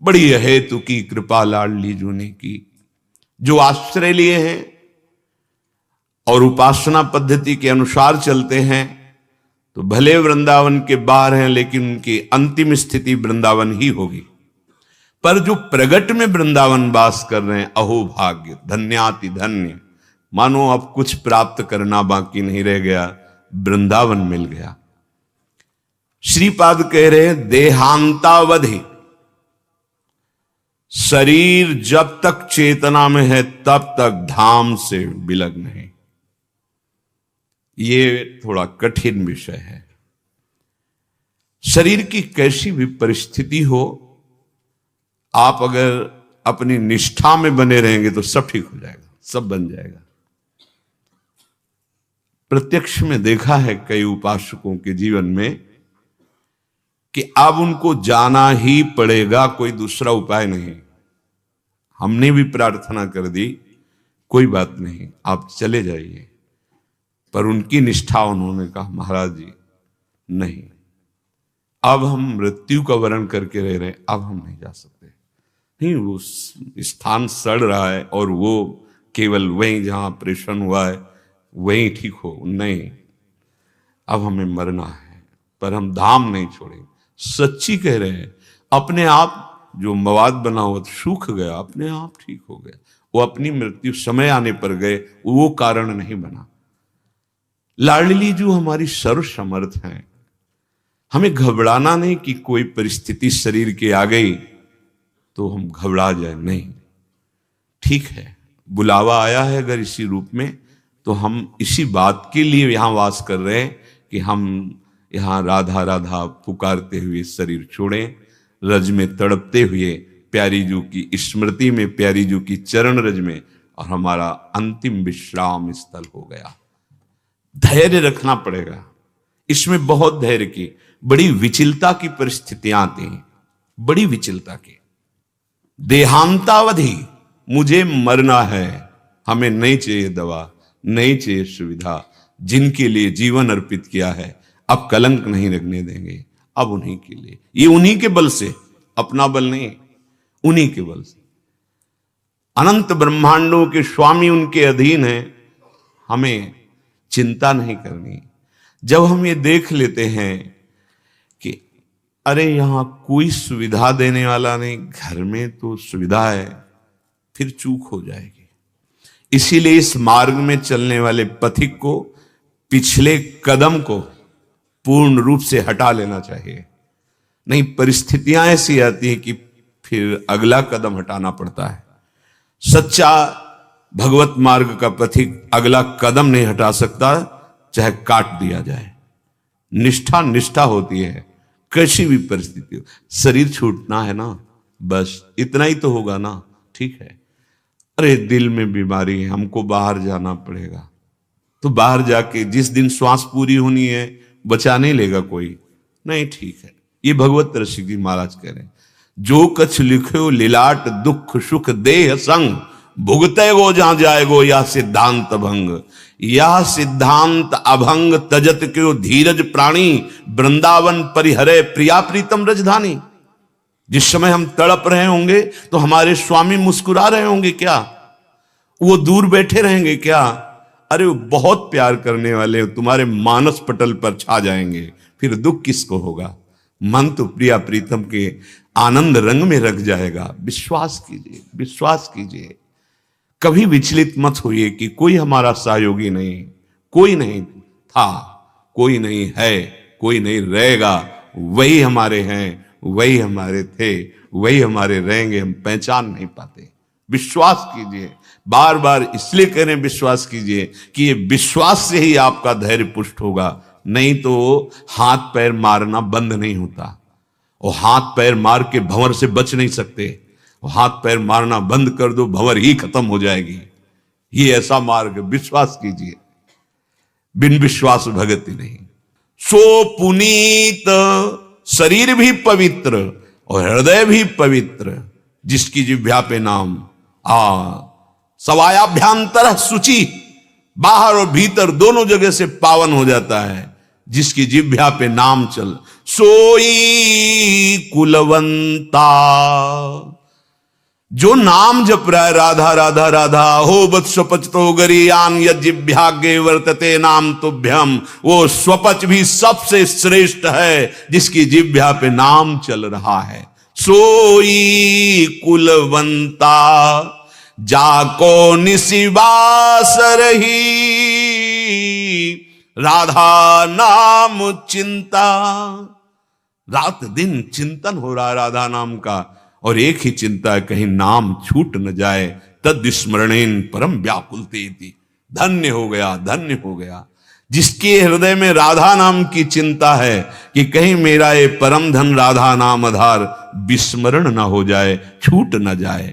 बड़ी अहेतु की कृपा लाडली जू ने की। जो आश्रय लिए हैं और उपासना पद्धति के अनुसार चलते हैं तो भले वृंदावन के बाहर हैं, लेकिन उनकी अंतिम स्थिति वृंदावन ही होगी। पर जो प्रगट में वृंदावन वास कर रहे हैं, अहो भाग्य, धन्याति धन्य, मानो अब कुछ प्राप्त करना बाकी नहीं रह गया, वृंदावन मिल गया। श्रीपाद कह रहे हैं देहांतावधि, शरीर जब तक चेतना में है तब तक धाम से विलग्न है। ये थोड़ा कठिन विषय है। शरीर की कैसी भी परिस्थिति हो, आप अगर अपनी निष्ठा में बने रहेंगे तो सब ठीक हो जाएगा, सब बन जाएगा। प्रत्यक्ष में देखा है कई उपासकों के जीवन में कि अब उनको जाना ही पड़ेगा, कोई दूसरा उपाय नहीं। हमने भी प्रार्थना कर दी, कोई बात नहीं, आप चले जाइए। पर उनकी निष्ठा, उन्होंने कहा महाराज जी नहीं, अब हम मृत्यु का वर्ण करके रह रहे हैं, अब हम नहीं जा सकते। नहीं, वो स्थान सड़ रहा है और वो केवल वहीं जहां ऑपरेशन हुआ है वहीं ठीक हो, नहीं, अब हमें मरना है, पर हम धाम नहीं छोड़ेंगे। सच्ची कह रहे हैं। अपने आप जो मवाद बना हुआ सूख गया, अपने आप ठीक हो गया। वो अपनी मृत्यु समय आने पर गए, वो कारण नहीं बना। लाडली जो हमारी सर्वसमर्थ हैं, हमें घबराना नहीं कि कोई परिस्थिति शरीर के आ गई तो हम घबरा जाए, नहीं, ठीक है, बुलावा आया है अगर इसी रूप में, तो हम इसी बात के लिए यहां वास कर रहे हैं कि हम यहां राधा राधा पुकारते हुए शरीर छोड़ें, रज में तड़पते हुए प्यारी जू की स्मृति में, प्यारी जू की चरण रज में, और हमारा अंतिम विश्राम स्थल हो गया। धैर्य रखना पड़ेगा, इसमें बहुत धैर्य की, बड़ी विचलता की परिस्थितियां आती हैं, बड़ी विचलता की। देहांतावधि, मुझे मरना है, हमें नहीं चाहिए दवा, नहीं चाहिए सुविधा, जिनके लिए जीवन अर्पित किया है अब कलंक नहीं लगने देंगे, अब उन्हीं के लिए, ये उन्हीं के बल से, अपना बल नहीं, उन्हीं के बल से। अनंत ब्रह्मांडों के स्वामी उनके अधीन हैं, हमें चिंता नहीं करनी। जब हम ये देख लेते हैं कि अरे यहां कोई सुविधा देने वाला नहीं, घर में तो सुविधा है, फिर चूक हो जाएगी। इसीलिए इस मार्ग में चलने वाले पथिक को पिछले कदम को पूर्ण रूप से हटा लेना चाहिए। नहीं, परिस्थितियां ऐसी आती हैं कि फिर अगला कदम हटाना पड़ता है। सच्चा भगवत मार्ग का पथिक अगला कदम नहीं हटा सकता, चाहे काट दिया जाए। निष्ठा निष्ठा होती है, कैसी भी परिस्थिति हो। शरीर छूटना है ना, बस इतना ही तो होगा ना, ठीक है। अरे दिल में बीमारी है, हमको बाहर जाना पड़ेगा, तो बाहर जाके जिस दिन श्वास पूरी होनी है बचा नहीं लेगा कोई, नहीं, ठीक है। ये भगवत रसिक जी महाराज कह रहे हैं, जो कछ लिखो लीलाट दुख सुख देह संग, भुगते गो जहां जाएगो या सिद्धांत भंग, या सिद्धांत अभंग तजत क्यों धीरज प्राणी, वृंदावन परिहरे प्रिया प्रीतम रजधानी। जिस समय हम तड़प रहे होंगे तो हमारे स्वामी मुस्कुरा रहे होंगे क्या? वो दूर बैठे रहेंगे क्या? अरे वो बहुत प्यार करने वाले तुम्हारे मानस पटल पर छा जाएंगे, फिर दुख किसको होगा? मन तो प्रिया प्रीतम के आनंद रंग में रख जाएगा। विश्वास कीजिए, विश्वास कीजिए, कभी विचलित मत होइए कि कोई हमारा सहयोगी नहीं, कोई नहीं था, कोई नहीं है, कोई नहीं रहेगा। वही हमारे हैं, वही हमारे थे, वही हमारे रहेंगे, हम पहचान नहीं पाते। विश्वास कीजिए, बार बार इसलिए कह रहे हैं विश्वास कीजिए कि ये विश्वास से ही आपका धैर्य पुष्ट होगा, नहीं तो हाथ पैर मारना बंद नहीं होता। और हाथ पैर मार के भंवर से बच नहीं सकते, हाथ पैर मारना बंद कर दो, भंवर ही खत्म हो जाएगी। ये ऐसा मार्ग, विश्वास कीजिए, बिन विश्वास भगति नहीं। सो पुनीत, शरीर भी पवित्र और हृदय भी पवित्र, जिसकी जिह्वा पे नाम सवायाभ्यांतर शुचि, बाहर और भीतर दोनों जगह से पावन हो जाता है। जिसकी जिह्वा पे नाम चल, सोई कुलवंता। जो नाम जप रहा है राधा राधा राधा, हो बत स्वपच तो गरीयान यज्ञाग्ञे वर्तते नाम तुभ्यम, वो स्वपच भी सबसे श्रेष्ठ है जिसकी जिह्वा पे नाम चल रहा है। सोई कुलवंता जाको निशिवास रही, राधा नाम चिंता। रात दिन चिंतन हो रहा है राधा नाम का, और एक ही चिंता है कहीं नाम छूट न जाए। तद स्मरणेन परम व्याकुलते थी। धन्य हो गया, धन्य हो गया जिसके हृदय में राधा नाम की चिंता है कि कहीं मेरा ये परम धन राधा नाम आधार विस्मरण ना हो जाए, छूट न जाए।